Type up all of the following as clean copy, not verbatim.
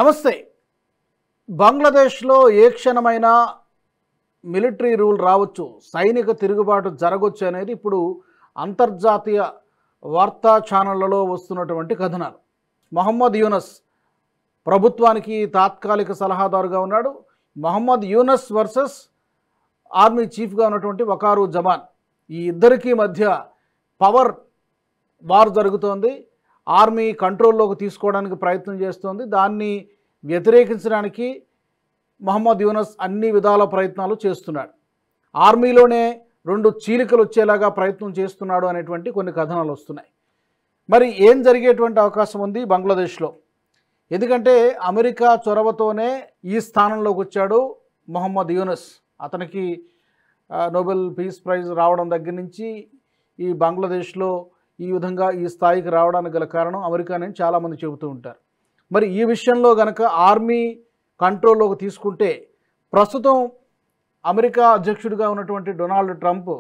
నమస్తే. బంగ్లాదేశ్లో ఏ క్షణమైనా మిలిటరీ రూల్ రావచ్చు, సైనిక తిరుగుబాటు జరగొచ్చు అనేది ఇప్పుడు అంతర్జాతీయ వార్తా ఛానళ్లలో వస్తున్నటువంటి కథనాలు. మొహమ్మద్ యూనస్ ప్రభుత్వానికి తాత్కాలిక సలహాదారుగా ఉన్నాడు. మొహమ్మద్ యూనస్ వర్సెస్ ఆర్మీ చీఫ్గా ఉన్నటువంటి వకారుజ్జమాన్, ఈ ఇద్దరికీ మధ్య పవర్ వార్ జరుగుతోంది. ఆర్మీ కంట్రోల్లోకి తీసుకోవడానికి ప్రయత్నం చేస్తోంది. దాన్ని వ్యతిరేకించడానికి మొహమ్మద్ యూనస్ అన్ని విధాల ప్రయత్నాలు చేస్తున్నాడు. ఆర్మీలోనే రెండు చీలికలు వచ్చేలాగా ప్రయత్నం చేస్తున్నాడు అనేటువంటి కొన్ని కథనాలు వస్తున్నాయి. మరి ఏం జరిగేటువంటి అవకాశం ఉంది బంగ్లాదేశ్లో? ఎందుకంటే అమెరికా చొరవతోనే ఈ స్థానంలోకి వచ్చాడు మొహమ్మద్ యూనస్. అతనికి నోబెల్ పీస్ ప్రైజ్ రావడం దగ్గర నుంచి ఈ బంగ్లాదేశ్లో ఈ విధంగా ఈ స్థాయికి రావడానికి గల కారణం అమెరికానే చాలామంది చెబుతూ ఉంటారు. మరి ఈ విషయంలో గనక ఆర్మీ కంట్రోల్లోకి తీసుకుంటే ప్రస్తుతం అమెరికా అధ్యక్షుడిగా ఉన్నటువంటి డొనాల్డ్ ట్రంప్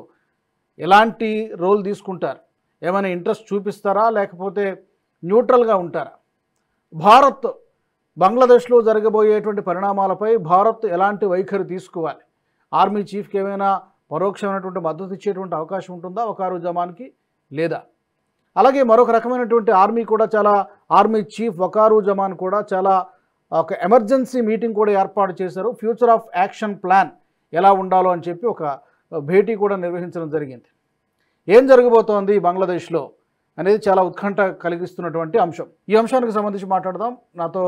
ఎలాంటి రోల్ తీసుకుంటారు? ఏమైనా ఇంట్రెస్ట్ చూపిస్తారా, లేకపోతే న్యూట్రల్గా ఉంటారా? భారత్ బంగ్లాదేశ్లో జరగబోయేటువంటి పరిణామాలపై భారత్ ఎలాంటి వైఖరి తీసుకోవాలి? ఆర్మీ చీఫ్కి ఏమైనా పరోక్షమైనటువంటి మద్దతు ఇచ్చేటువంటి అవకాశం ఉంటుందా వకారుజ్జమాన్కి, లేదా? అలాగే మరొక రకమైనటువంటి ఆర్మీ చీఫ్ వకారుజ్జమాన్ కూడా చాలా ఒక ఎమర్జెన్సీ మీటింగ్ కూడా ఏర్పాటు చేశారు. ఫ్యూచర్ ఆఫ్ యాక్షన్ ప్లాన్ ఎలా ఉండాలో అని చెప్పి ఒక భేటీ కూడా నిర్వహించడం జరిగింది. ఏం జరగబోతోంది బంగ్లాదేశ్లో అనేది చాలా ఉత్కంఠ కలిగిస్తున్నటువంటి అంశం. ఈ అంశానికి సంబంధించి మాట్లాడదాం. నాతో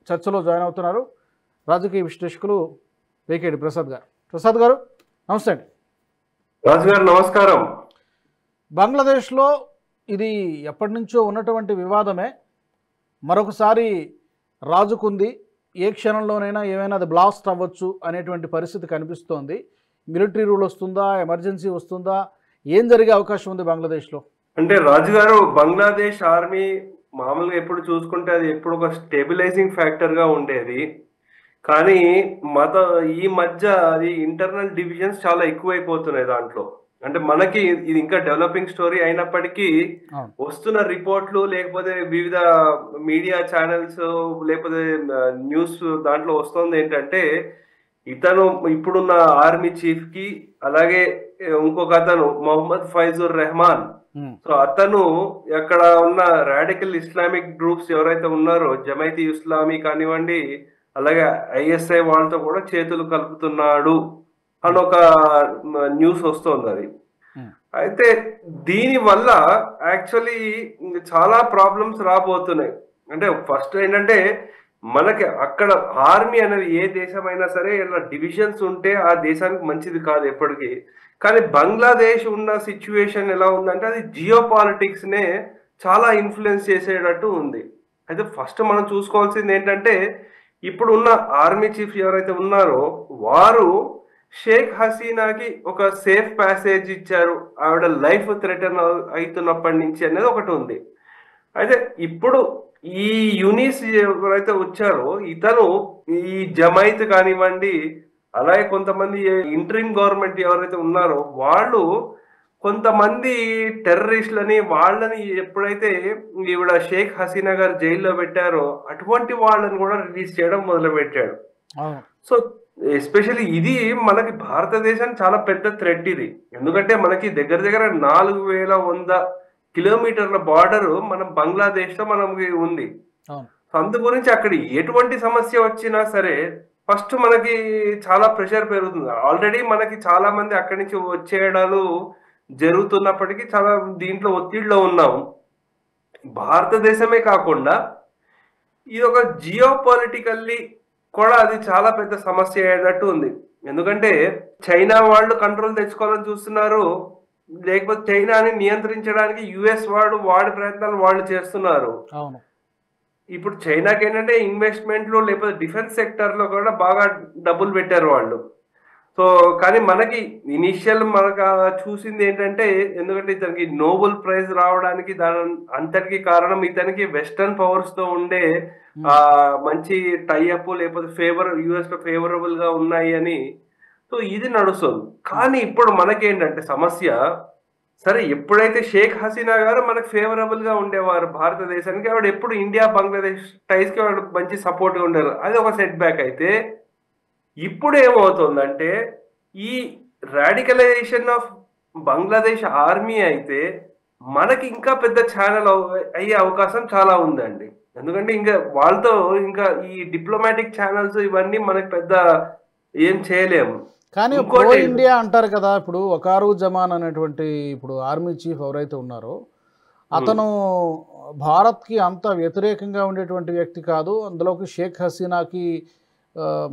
చర్చలో జాయిన్ అవుతున్నారు రాజకీయ విశ్లేషకులు వేకేడి ప్రసాద్ గారు. ప్రసాద్ గారు నమస్తే అండి. రాజు గారు నమస్కారం. బంగ్లాదేశ్లో ఇది ఎప్పటి నుంచో ఉన్నటువంటి వివాదమే మరొకసారి రాజుకుంది. ఏ క్షణంలోనైనా ఏమైనా అది బ్లాస్ట్ అవ్వచ్చు అనేటువంటి పరిస్థితి కనిపిస్తోంది. మిలిటరీ రూల్ వస్తుందా, ఎమర్జెన్సీ వస్తుందా, ఏం జరిగే అవకాశం ఉంది బంగ్లాదేశ్లో? అంటే రాజు గారు, బంగ్లాదేశ్ ఆర్మీ మామూలుగా ఎప్పుడు చూసుకుంటే అది ఎప్పుడు ఒక స్టెబిలైజింగ్ ఫ్యాక్టర్ గా ఉండేది. కానీ ఈ మధ్య అది ఇంటర్నల్ డివిజన్స్ చాలా ఎక్కువైపోతున్నాయి దాంట్లో. అంటే మనకి ఇది ఇంకా డెవలపింగ్ స్టోరీ అయినప్పటికీ వస్తున్న రిపోర్ట్లు, లేకపోతే వివిధ మీడియా ఛానల్స్, లేకపోతే న్యూస్ దాంట్లో వస్తుంది ఏంటంటే, ఇతను ఇప్పుడున్న ఆర్మీ చీఫ్ కి, అలాగే ఇంకొక అతను మొహమ్మద్ ఫైజుర్ రెహమాన్, సో అతను అక్కడ ఉన్న రాడికల్ ఇస్లామిక్ గ్రూప్స్ ఎవరైతే ఉన్నారో, జమైతీ ఇస్లామీ కానివ్వండి, అలాగే ఐఎస్ఐ వాళ్ళతో కూడా చేతులు కలుపుతున్నాడు అని ఒక న్యూస్ వస్తుంది. అది అయితే దీని వల్ల యాక్చువల్లీ చాలా ప్రాబ్లమ్స్ రాబోతున్నాయి. అంటే ఫస్ట్ ఏంటంటే, మనకి అక్కడ ఆర్మీ అనేది ఏ దేశమైనా సరే ఇలా డివిజన్స్ ఉంటే ఆ దేశానికి మంచిది కాదు ఎప్పటికీ. కానీ బంగ్లాదేశ్ ఉన్న సిచ్యువేషన్ ఎలా ఉందంటే, అది జియో పాలిటిక్స్ నే చాలా ఇన్ఫ్లుయెన్స్ చేసేటట్టు ఉంది. అయితే ఫస్ట్ మనం చూసుకోవాల్సింది ఏంటంటే, ఇప్పుడు ఉన్న ఆర్మీ చీఫ్ ఎవరైతే ఉన్నారో వారు షేక్ హసీనాకి ఒక సేఫ్ ప్యాసేజ్ ఇచ్చారు, ఆవిడ లైఫ్ థ్రెటన్ అవుతున్నప్పటి నుంచి అనేది ఒకటి ఉంది. అయితే ఇప్పుడు ఈ యూనిస్ ఎవరైతే వచ్చారో, ఇతను ఈ జమైత్ కానివ్వండి, అలాగే కొంతమంది ఇంటరిమ్ గవర్నమెంట్ ఎవరైతే ఉన్నారో వాళ్ళు కొంతమంది టెర్రరిస్టులని వాళ్ళని ఎప్పుడైతే ఈవిడ షేక్ హసీనా గారు జైల్లో పెట్టారో అటువంటి వాళ్ళని కూడా రిలీజ్ చేయడం మొదలు పెట్టాడు. సో ఎస్పెషల్లీ ఇది మనకి భారతదేశానికి చాలా పెద్ద థ్రెట్ ఇది. ఎందుకంటే మనకి దగ్గర దగ్గర 4100 కిలోమీటర్ల బార్డర్ మనం బంగ్లాదేశ్ తో మనకి ఉంది. అందు గురించి అక్కడ ఎటువంటి సమస్య వచ్చినా సరే ఫస్ట్ మనకి చాలా ప్రెషర్ పెరుగుతుంది. ఆల్రెడీ మనకి చాలా మంది అక్కడి నుంచి వచ్చేయడాలు జరుగుతున్నప్పటికీ చాలా దీంట్లో ఒత్తిడిలో ఉన్నాము. భారతదేశమే కాకుండా ఇది ఒక జియో పొలిటికల్లీ కూడా అది చాలా పెద్ద సమస్య అయ్యేటట్టు ఉంది. ఎందుకంటే చైనా వాళ్ళు కంట్రోల్ తెచ్చుకోవాలని చూస్తున్నారు, లేకపోతే చైనాని నియంత్రించడానికి యుఎస్ వాడి ప్రయత్నాలు వాళ్ళు చేస్తున్నారు. ఇప్పుడు చైనాకి ఏంటంటే ఇన్వెస్ట్మెంట్లు, లేకపోతే డిఫెన్స్ సెక్టర్ లో కూడా బాగా డబ్బులు పెట్టారు వాళ్ళు. సో కానీ మనకి ఇనిషియల్ మనకు చూసింది ఏంటంటే, ఎందుకంటే ఇతనికి నోబెల్ ప్రైజ్ రావడానికి దాని అంతటికి కారణం ఇతనికి వెస్టర్న్ పవర్స్ తో ఉండే మంచి టైఅప్, లేకపోతే యుఎస్ లో ఫేవరబుల్ గా ఉన్నాయి అని. సో ఇది నడుస్తుంది. కానీ ఇప్పుడు మనకేంటంటే సమస్య, సరే ఎప్పుడైతే షేక్ హసీనా గారు మనకు ఫేవరబుల్ గా ఉండేవారు భారతదేశానికి, ఆవిడ ఎప్పుడు ఇండియా బంగ్లాదేశ్ టైస్ కి ఆవిడ మంచి సపోర్ట్ గా ఉండేవారు, అది ఒక సెట్ బ్యాక్ అయితే ఇప్పుడు ఏమవుతుందంటే ఈ రాడికలైజేషన్ ఆఫ్ బంగ్లాదేశ్ ఆర్మీ అయితే మనకి ఇంకా పెద్ద ఛానల్ అయ్యే అవకాశం చాలా ఉందండి. ఎందుకంటే ఇంకా వాళ్ళతో ఇంకా ఈ డిప్లొమాటిక్ ఛానల్స్ ఇవన్నీ మనకి పెద్ద ఏం చేయలేము. కానీ ప్రో ఇంకోటి ఇండియా అంటారు కదా, ఇప్పుడు వకారు జమాన్ అనేటువంటి ఇప్పుడు ఆర్మీ చీఫ్ ఎవరైతే ఉన్నారో అతను భారత్కి అంత వ్యతిరేకంగా ఉండేటువంటి వ్యక్తి కాదు, అందులోకి షేక్ హసీనాకి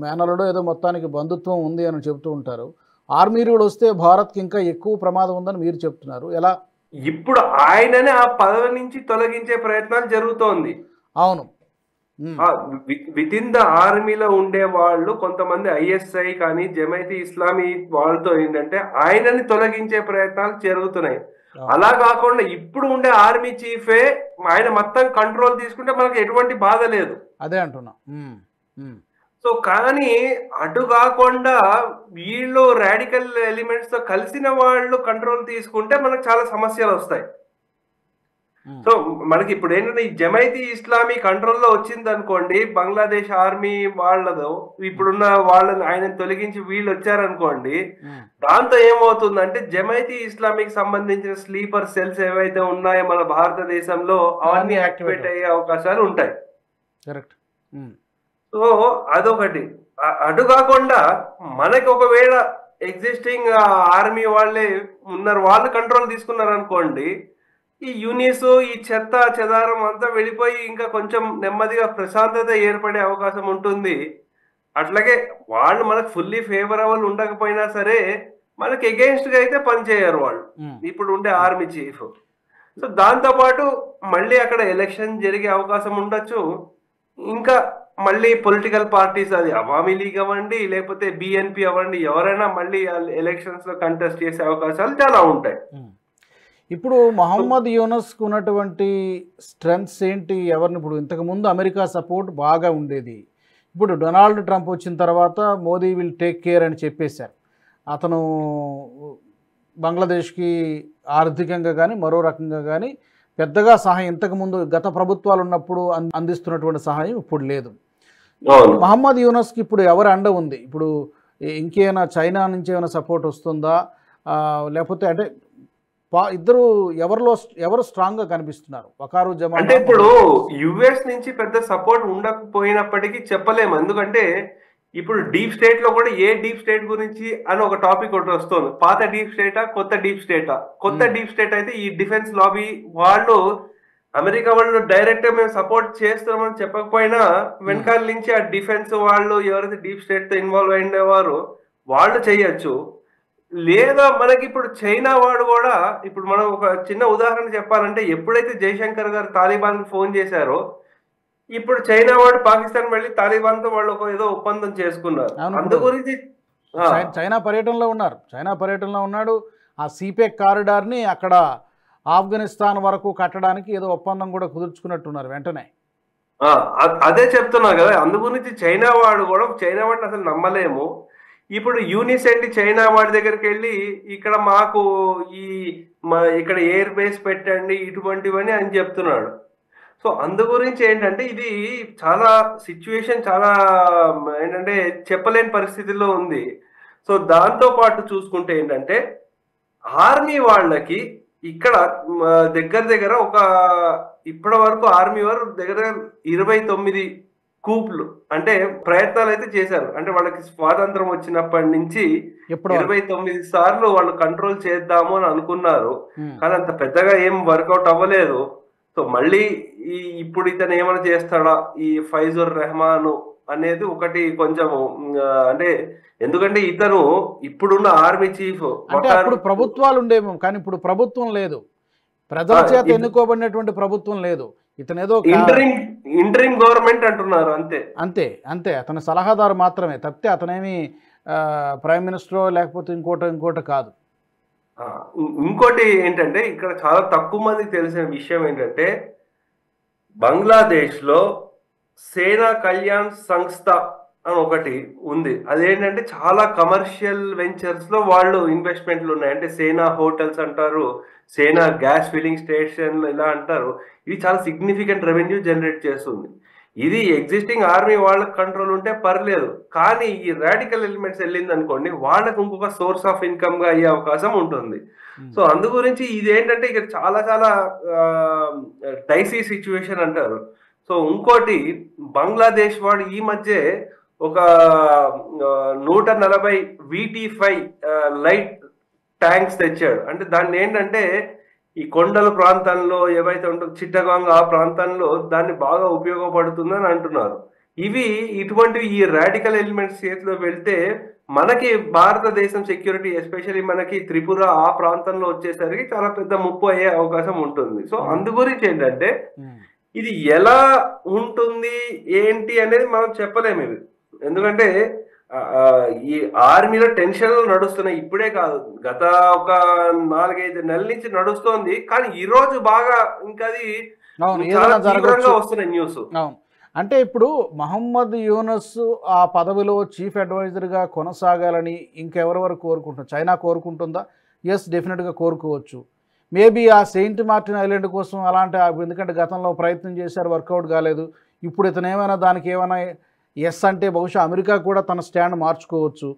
మేనలుడో ఏదో మొత్తానికి బంధుత్వం ఉంది అని చెప్తూ ఉంటారు. ఆర్మీ రూల్ వస్తే భారత్కి ఇంకా ఎక్కువ ప్రమాదం ఉందని మీరు చెప్తున్నారు, ఎలా? ఇప్పుడు ఆయననే ఆ పదవి నుంచి తొలగించే ప్రయత్నాలు జరుగుతోంది. అవును. విత్ ఇన్ ద ఆర్మీలో ఉండే వాళ్ళు కొంతమంది ఐఎస్ఐ కానీ జమైతీ ఇస్లామీ వాళ్ళతో ఏంటంటే ఆయనని తొలగించే ప్రయత్నాలు జరుగుతున్నాయి. అలా కాకుండా ఇప్పుడు ఉండే ఆర్మీ చీఫే ఆయన మొత్తం కంట్రోల్ తీసుకుంటే మనకు ఎటువంటి బాధ లేదు. అదే అంటున్నా. సో కానీ అటు కాకుండా వీళ్ళు రాడికల్ ఎలిమెంట్స్ తో కలిసిన వాళ్ళు కంట్రోల్ తీసుకుంటే మనకు చాలా సమస్యలు వస్తాయి. సో మనకి ఇప్పుడు ఏంటంటే ఈ జమైతీ ఇస్లామీ కంట్రోల్లో వచ్చింది అనుకోండి, బంగ్లాదేశ్ ఆర్మీ వాళ్ళదో ఇప్పుడున్న వాళ్ళని ఆయన తొలగించి వీళ్ళు వచ్చారనుకోండి, దాంతో ఏమవుతుందంటే జమైతీ ఇస్లామీకి సంబంధించిన స్లీపర్ సెల్స్ ఏవైతే ఉన్నాయో మన భారతదేశంలో అవన్నీ యాక్టివేట్ అయ్యే అవకాశాలు ఉంటాయి. కరెక్ట్. సో అదొకటి. అటు కాకుండా మనకి ఒకవేళ ఎగ్జిస్టింగ్ ఆర్మీ వాళ్ళే ఉన్నారు, వాళ్ళు కంట్రోల్ తీసుకున్నారు అనుకోండి, ఈ యూనిస్ ఈ చెత్త చెదారం అంతా వెళ్ళిపోయి ఇంకా కొంచెం నెమ్మదిగా ప్రశాంతత ఏర్పడే అవకాశం ఉంటుంది. అట్లాగే వాళ్ళు మనకు ఫుల్లీ ఫేవరబుల్ ఉండకపోయినా సరే మనకి ఎగెయిన్స్ట్ గా అయితే పనిచేయరు వాళ్ళు ఇప్పుడు ఉండే ఆర్మీ చీఫ్. సో దాంతో పాటు మళ్ళీ అక్కడ ఎలక్షన్ జరిగే అవకాశం ఉండొచ్చు. ఇంకా మళ్ళీ పొలిటికల్ పార్టీస్, అది అవామీ లీగ్ అవ్వండి లేకపోతే బిఎన్పి అవ్వండి, ఎవరైనా మళ్ళీ ఎలక్షన్స్ లో కంటెస్ట్ చేసే అవకాశాలు చాలా ఉంటాయి. ఇప్పుడు మహమ్మద్ యూనస్కు ఉన్నటువంటి స్ట్రెంగ్స్ ఏంటి? ఎవరిని ఇప్పుడు ఇంతకుముందు అమెరికా సపోర్ట్ బాగా ఉండేది, ఇప్పుడు డొనాల్డ్ ట్రంప్ వచ్చిన తర్వాత మోదీ విల్ టేక్ కేర్ అని చెప్పేశారు. అతను బంగ్లాదేశ్కి ఆర్థికంగా కానీ మరో రకంగా కానీ పెద్దగా సహాయం ఇంతకుముందు గత ప్రభుత్వాలు ఉన్నప్పుడు అందిస్తున్నటువంటి సహాయం ఇప్పుడు లేదు. మహమ్మద్ యూనస్కి ఇప్పుడు ఎవరు అండ ఉంది? ఇప్పుడు ఇంకేమైనా చైనా నుంచి ఏమైనా సపోర్ట్ వస్తుందా, లేకపోతే అంటే ఇద్దరు ఎవరు స్ట్రాంగ్ గా కనిపిస్తున్నారు? వకారు జమాన్ అంటే ఇప్పుడు యుఎస్ నుంచి పెద్ద సపోర్ట్ ఉండకపోయినప్పటికీ చెప్పలేము. ఎందుకంటే ఇప్పుడు డీప్ స్టేట్ లో కూడా ఏ డీప్ స్టేట్ గురించి అని ఒక టాపిక్ ఒకటి వస్తుంది. పాత డీప్ స్టేటా కొత్త డీప్ స్టేటా? కొత్త డీప్ స్టేట్ అయితే ఈ డిఫెన్స్ లాబీ వాళ్ళు అమెరికా వాళ్ళు డైరెక్ట్ గా మేము సపోర్ట్ చేస్తున్నామని చెప్పకపోయినా వెనకాల నుంచి ఆ డిఫెన్స్ వాళ్ళు ఎవరైతే డీప్ స్టేట్ తో ఇన్వాల్వ్ అయినవారు వాళ్ళు చేయొచ్చు. లేదా మనకి ఇప్పుడు చైనా వాడు కూడా, ఇప్పుడు మనం ఒక చిన్న ఉదాహరణ చెప్పాలంటే ఎప్పుడైతే జయశంకర్ గారు తాలిబాన్ కి ఫోన్ చేశారో ఇప్పుడు చైనా వాడు పాకిస్తాన్ వెళ్ళి తాలిబాన్ తో వాళ్ళు ఒక ఏదో ఒప్పందం చేసుకున్నారు. అందు గురించి చైనా పర్యటనలో ఉన్నాడు. ఆ సిపెక్ కారిడార్ ని అక్కడ ఆఫ్ఘనిస్తాన్ వరకు కట్టడానికి ఏదో ఒప్పందం కూడా కుదుర్చుకున్నట్టున్నారు వెంటనే. అదే చెప్తున్నా కదా, అందు గురించి చైనా వాడిని అసలు నమ్మలేము. ఇప్పుడు యూనిసెంట్ చైనా వాడి దగ్గరికి వెళ్ళి ఇక్కడ మాకు ఇక్కడ ఎయిర్ బేస్ పెట్టండి ఇటువంటివని అని చెప్తున్నాడు. సో అందు గురించి ఏంటంటే ఇది చాలా సిచ్యువేషన్ చాలా ఏంటంటే చెప్పలేని పరిస్థితుల్లో ఉంది. సో దాంతో పాటు చూసుకుంటే ఏంటంటే ఆర్మీ వాళ్ళకి ఇక్కడ దగ్గర ఒక ఇప్పటి వరకు ఆర్మీ వారు దగ్గర 29 కూప్లు అంటే ప్రయత్నాలు అయితే చేశారు. అంటే వాళ్ళకి స్వాతంత్రం వచ్చినప్పటి నుంచి 29 సార్లు వాళ్ళు కంట్రోల్ చేద్దాము అని అనుకున్నారు, కానీ అంత పెద్దగా ఏం వర్కౌట్ అవ్వలేదు. సో మళ్ళీ ఇప్పుడు ఇతను ఏమైనా చేస్తాడా ఈ ఫైజుర్ రెహమాన్ అనేది ఒకటి కొంచెం అంటే ఎందుకంటే ఇతను ఇప్పుడున్న ఆర్మీ చీఫ్ అప్పుడు ప్రభుత్వాలు ఉండేమో, కానీ ఇప్పుడు ప్రభుత్వం లేదు, ప్రజల చేత ఎన్నుకోబడినటువంటి ప్రభుత్వం లేదు. ఇతను ఏదో ఇంటరింగ్ గవర్నమెంట్ అంటున్నారు, అంతే. అతని సలహాదారు మాత్రమే తప్పితే అతనేమి ప్రైమ్ మినిస్టరో లేకపోతే ఇంకోటి కాదు. ఇంకోటి ఏంటంటే ఇక్కడ చాలా తక్కువ మందికి తెలిసిన విషయం ఏంటంటే బంగ్లాదేశ్ లో సేనా కళ్యాణ్ సంస్థ అని ఒకటి ఉంది. అదేంటంటే చాలా కమర్షియల్ వెంచర్స్ లో వాళ్ళు ఇన్వెస్ట్మెంట్లు ఉన్నాయి. అంటే సేనా హోటల్స్ అంటారు, సేనా గ్యాస్ ఫిల్లింగ్ స్టేషన్లు ఇలా అంటారు. ఇది చాలా సిగ్నిఫికెంట్ రెవెన్యూ జనరేట్ చేస్తుంది. ఇది ఎగ్జిస్టింగ్ ఆర్మీ వాళ్ళకి కంట్రోల్ ఉంటే పర్లేదు. కానీ ఈ రాడికల్ ఎలిమెంట్స్ వెళ్ళింది అనుకోండి, వాళ్ళకు ఇంకొక సోర్స్ ఆఫ్ ఇన్కమ్ గా అయ్యే అవకాశం ఉంటుంది. సో అందు గురించి ఇదేంటంటే ఇక్కడ చాలా చాలా డైసీ సిచ్యువేషన్ అంటారు. సో ఇంకోటి, బంగ్లాదేశ్ వాడు ఈ మధ్య ఒక 140 VT5 లైట్ ట్యాంక్స్ తెచ్చాడు. అంటే దాన్ని ఏంటంటే ఈ కొండల ప్రాంతంలో ఏవైతే ఉంటుందో చిట్టగాంగ్ ఆ ప్రాంతంలో దాన్ని బాగా ఉపయోగపడుతుందని అంటున్నారు. ఇటువంటివి ఈ రాడికల్ ఎలిమెంట్స్ చేతిలో వెళ్తే మనకి భారతదేశం సెక్యూరిటీ, ఎస్పెషల్లీ మనకి త్రిపుర ఆ ప్రాంతంలో వచ్చేసరికి చాలా పెద్ద ముప్పు అయ్యే అవకాశం ఉంటుంది. సో అందు గురించి ఏంటంటే ఇది ఎలా ఉంటుంది ఏంటి అనేది మనం చెప్పలేము. ఇది ఎందుకంటే ఈ ఆర్మీలో టెన్షన్లు నడుస్తున్నాయి. ఇప్పుడే కాదు, గత ఒక 4-5 నెలల నుంచి నడుస్తోంది. కానీ ఈ రోజు బాగా ఇంకా అది చాలా తీవ్రంగా వస్తున్నాయి న్యూస్. అంటే ఇప్పుడు మహమ్మద్ యూనస్ ఆ పదవిలో చీఫ్ అడ్వైజర్గా కొనసాగాలని ఇంకెవరెవరు కోరుకుంటున్నారు? చైనా కోరుకుంటుందా? ఎస్, డెఫినెట్గా కోరుకోవచ్చు. మేబీ ఆ సెయింట్ మార్టిన్ ఐలాండ్ కోసం అలాంటి, ఎందుకంటే గతంలో ప్రయత్నం చేశారు, వర్కౌట్ కాలేదు. ఇప్పుడు ఇతను ఏమైనా దానికి ఏమైనా ఎస్ అంటే బహుశా అమెరికా కూడా తన స్టాండ్ మార్చుకోవచ్చు.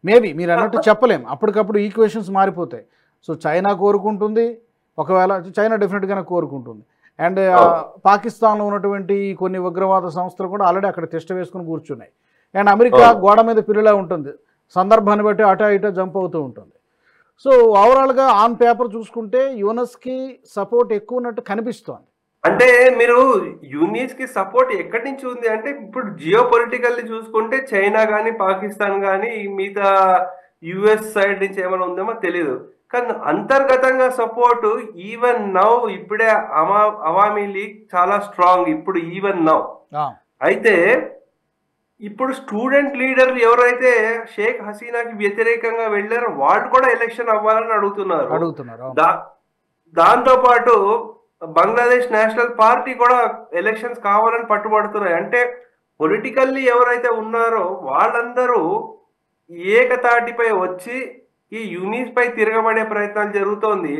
మేబీ మీరు అన్నట్టు చెప్పలేం, అప్పటికప్పుడు ఈక్వేషన్స్ మారిపోతాయి. సో చైనా కోరుకుంటుంది, ఒకవేళ చైనా డెఫినెట్గానే కోరుకుంటుంది. అండ్ పాకిస్తాన్లో ఉన్నటువంటి కొన్ని ఉగ్రవాద సంస్థలు కూడా ఆల్రెడీ అక్కడ టెస్ట్ వేసుకుని కూర్చున్నాయి. అండ్ అమెరికా గోడ మీద పిల్లలా ఉంటుంది, సందర్భాన్ని బట్టి అటా ఇటా జంప్ అవుతూ ఉంటుంది. సో ఓవరాల్గా ఆన్ పేపర్ చూసుకుంటే యూనస్కి సపోర్ట్ ఎక్కువ ఉన్నట్టు కనిపిస్తోంది. అంటే మీరు యూనిస్ కి సపోర్ట్ ఎక్కడి నుంచి ఉంది అంటే, ఇప్పుడు జియో పొలిటికల్ చూసుకుంటే చైనా కానీ పాకిస్తాన్ కానీ మిగతా యుఎస్ సైడ్ నుంచి ఏమైనా ఉందేమో తెలియదు. కానీ అంతర్గతంగా సపోర్ట్ ఈవెన్ నౌ ఇప్పుడే అవామీ లీగ్ చాలా స్ట్రాంగ్ ఇప్పుడు ఈవెన్ నౌ. అయితే ఇప్పుడు స్టూడెంట్ లీడర్ ఎవరైతే షేక్ హసీనాకి వ్యతిరేకంగా వెళ్ళారో వాళ్ళు కూడా ఎలక్షన్ అవ్వాలని అడుగుతున్నారు. దాంతో పాటు బంగ్లాదేశ్ నేషనల్ పార్టీ కూడా ఎలక్షన్స్ కావాలని పట్టుబడుతున్నాయి. అంటే పొలిటికల్లీ ఎవరైతే ఉన్నారో వాళ్ళందరూ ఏకతాటిపై వచ్చి ఈ యూనిస్ పై తిరగబడే ప్రయత్నాలు జరుగుతోంది.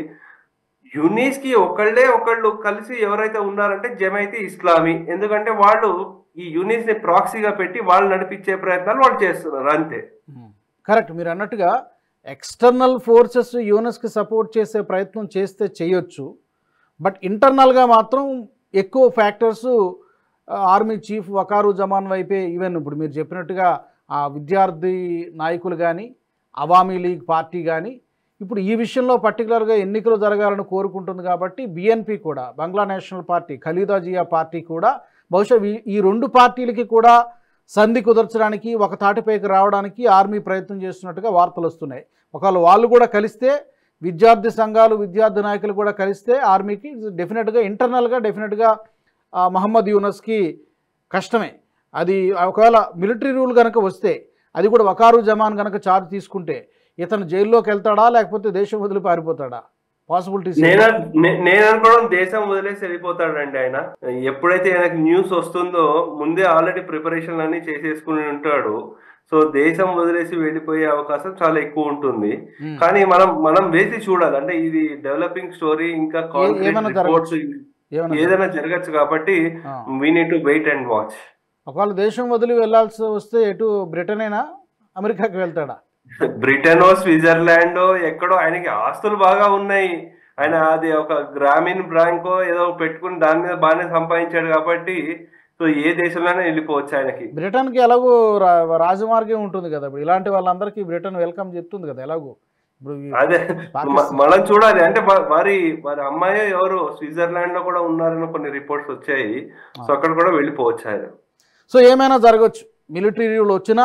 యూనిస్ కి ఒకళ్ళు కలిసి ఎవరైతే ఉన్నారంటే జమైతే ఇస్లామీ. ఎందుకంటే వాళ్ళు ఈ యూనిస్ ని ప్రాక్సీగా పెట్టి వాళ్ళు నడిపించే ప్రయత్నాలు వాళ్ళు చేస్తున్నారు, అంతే. కరెక్ట్, మీరు అన్నట్టుగా ఎక్స్టర్నల్ ఫోర్సెస్ యూనిస్కి సపోర్ట్ చేసే ప్రయత్నం చేస్తే చేయొచ్చు. బట్ ఇంటర్నల్గా మాత్రం ఎక్కువ ఫ్యాక్టర్స్ ఆర్మీ చీఫ్ వకారుజ్జమాన్ వైపే. ఈవెన్ ఇప్పుడు మీరు చెప్పినట్టుగా ఆ విద్యార్థి నాయకులు కానీ అవామీ లీగ్ పార్టీ కానీ ఇప్పుడు ఈ విషయంలో పర్టికులర్గా ఎన్నికలు జరగాలని కోరుకుంటుంది. కాబట్టి బిఎన్పి కూడా, Bangla national party, Khaleda Zia party కూడా బహుశా ఈ రెండు పార్టీలకి కూడా సంధి కుదర్చడానికి, ఒక తాటిపైకి రావడానికి ఆర్మీ ప్రయత్నం చేస్తున్నట్టుగా వార్తలు వస్తున్నాయి. ఒకవేళ వాళ్ళు కూడా కలిస్తే, విద్యార్థి సంఘాలు విద్యార్థి నాయకులు కూడా కలిస్తే ఆర్మీకి డెఫినెట్గా ఇంటర్నల్గా మహమ్మద్ యూనస్కి కష్టమే. అది ఒకవేళ మిలిటరీ రూల్ కనుక వస్తే, అది కూడా వకారుజ్జమాన్ కనుక ఛార్జ్ తీసుకుంటే ఇతను జైల్లోకి వెళ్తాడా లేకపోతే దేశం వదిలి పారిపోతాడా? పాసిబిలిటీస్. నేను అనుకోవడం దేశం వదిలేసి వెళ్ళిపోతాడండి ఆయన. ఎప్పుడైతే ఆయనకు న్యూస్ వస్తుందో ముందే ఆల్రెడీ ప్రిపరేషన్ అన్ని చేసేసుకుని ఉంటాడు. సో దేశం వదిలేసి వెళ్ళిపోయే అవకాశం చాలా ఎక్కువ ఉంటుంది. కానీ మనం వేసి చూడాలి. అంటే ఇది డెవలపింగ్ స్టోరీ, ఇంకా రిపోర్ట్స్ ఏదైనా జరగచ్చు. కాబట్టి we need to wait and watch. ఒకవేళ దేశం వదిలి వెళ్లాల్సి వస్తే ఎటు బ్రిటన్ అయినా అమెరికాకి వెళ్తాడా? బ్రిటనో స్విట్జర్లాండో ఎక్కడో. ఆయనకి ఆస్తులు బాగా ఉన్నాయి. ఆయన అది ఒక గ్రామీణ బ్యాంకో ఏదో పెట్టుకుని దాని మీద బాగానే సంపాదించాడు. కాబట్టి సో ఏ దేశంలోనే వెళ్ళిపోవచ్చు ఆయనకి. బ్రిటన్కి ఎలాగో రాజమార్గం ఉంటుంది కదా, ఇప్పుడు ఇలాంటి వాళ్ళందరికీ బ్రిటన్ వెల్కమ్ చెప్తుంది కదా ఎలాగో. ఇప్పుడు అదే మనం చూడాలి. అంటే వారి అమ్మాయి ఎవరు స్విట్జర్లాండ్ లో కూడా ఉన్నారని కొన్ని రిపోర్ట్స్ వచ్చాయి. సో అక్కడ కూడా వెళ్ళిపోవచ్చు ఆయన. సో ఏమైనా జరగచ్చు. మిలిటరీ రూల్ వచ్చినా,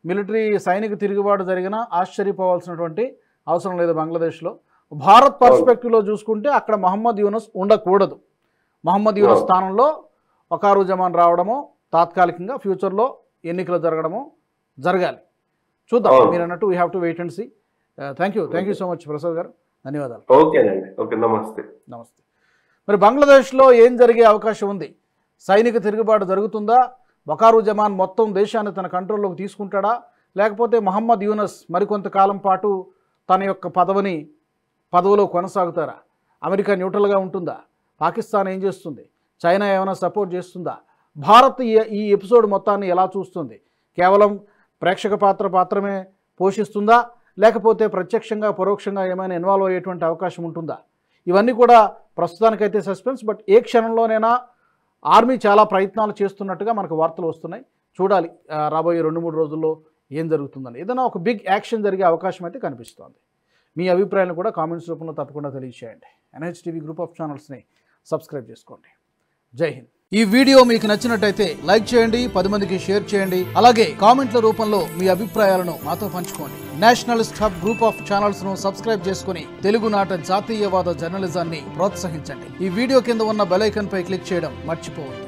మిలిటరీ సైనిక తిరుగుబాటు జరిగినా ఆశ్చర్యపోవాల్సినటువంటి అవసరం లేదు బంగ్లాదేశ్లో. భారత్ పర్స్పెక్టివ్లో చూసుకుంటే అక్కడ మహమ్మద్ యూనస్ ఉండకూడదు. మహమ్మద్ యూనస్ స్థానంలో వకారుజ్జమాన్ రావడమో, తాత్కాలికంగా ఫ్యూచర్లో ఎన్నికలు జరగడమో జరగాలి. చూద్దాం. మీరు అన్నట్టు we have to wait and see. Thank you so much Prasad గారు, ధన్యవాదాలు. ఓకేనండి, ఓకే, నమస్తే. మరి బంగ్లాదేశ్లో ఏం జరిగే అవకాశం ఉంది? సైనిక తిరుగుబాటు జరుగుతుందా? వకారు జమాన్ మొత్తం దేశాన్ని తన కంట్రోల్లోకి తీసుకుంటాడా, లేకపోతే మహమ్మద్ యూనస్ మరికొంతకాలం పాటు తన యొక్క పదవిలో కొనసాగుతారా? అమెరికా న్యూట్రల్గా ఉంటుందా? పాకిస్తాన్ ఏం చేస్తుంది? చైనా ఏమైనా సపోర్ట్ చేస్తుందా? భారత్ ఈ ఎపిసోడ్ మొత్తాన్ని ఎలా చూస్తుంది? కేవలం ప్రేక్షక పాత్రమే పోషిస్తుందా, లేకపోతే ప్రత్యక్షంగా పరోక్షంగా ఏమైనా ఇన్వాల్వ్ అయ్యేటువంటి అవకాశం ఉంటుందా? ఇవన్నీ కూడా ప్రస్తుతానికైతే సస్పెన్స్. బట్ ఏ క్షణంలోనైనా ఆర్మీ చాలా ప్రయత్నాలు చేస్తున్నట్టుగా మనకు వార్తలు వస్తున్నాయి. చూడాలి రాబోయే 2-3 రోజుల్లో ఏం జరుగుతుందని. ఏదైనా ఒక బిగ్ యాక్షన్ జరిగే అవకాశం అయితే కనిపిస్తోంది. మీ అభిప్రాయాలను కూడా కామెంట్స్ రూపంలో తప్పకుండా తెలియజేయండి. NHTV గ్రూప్ ఆఫ్ ఛానల్స్ని సబ్స్క్రైబ్ చేసుకోండి. జై హింద్. ఈ వీడియో మీకు నచ్చినట్టయితే లైక్ చేయండి, 10 మందికి షేర్ చేయండి. అలాగే కామెంట్ల రూపంలో మీ అభిప్రాయాలను మాతో పంచుకోండి. Nationalist hub group of channels ను సబ్స్క్రైబ్ చేసుకుని తెలుగునాట జాతీయవాద జర్నలిజాన్ని ప్రోత్సహించండి. ఈ వీడియో కింద ఉన్న బెల్ ఐకాన్ పై క్లిక్ చేయడం మర్చిపోవద్దు.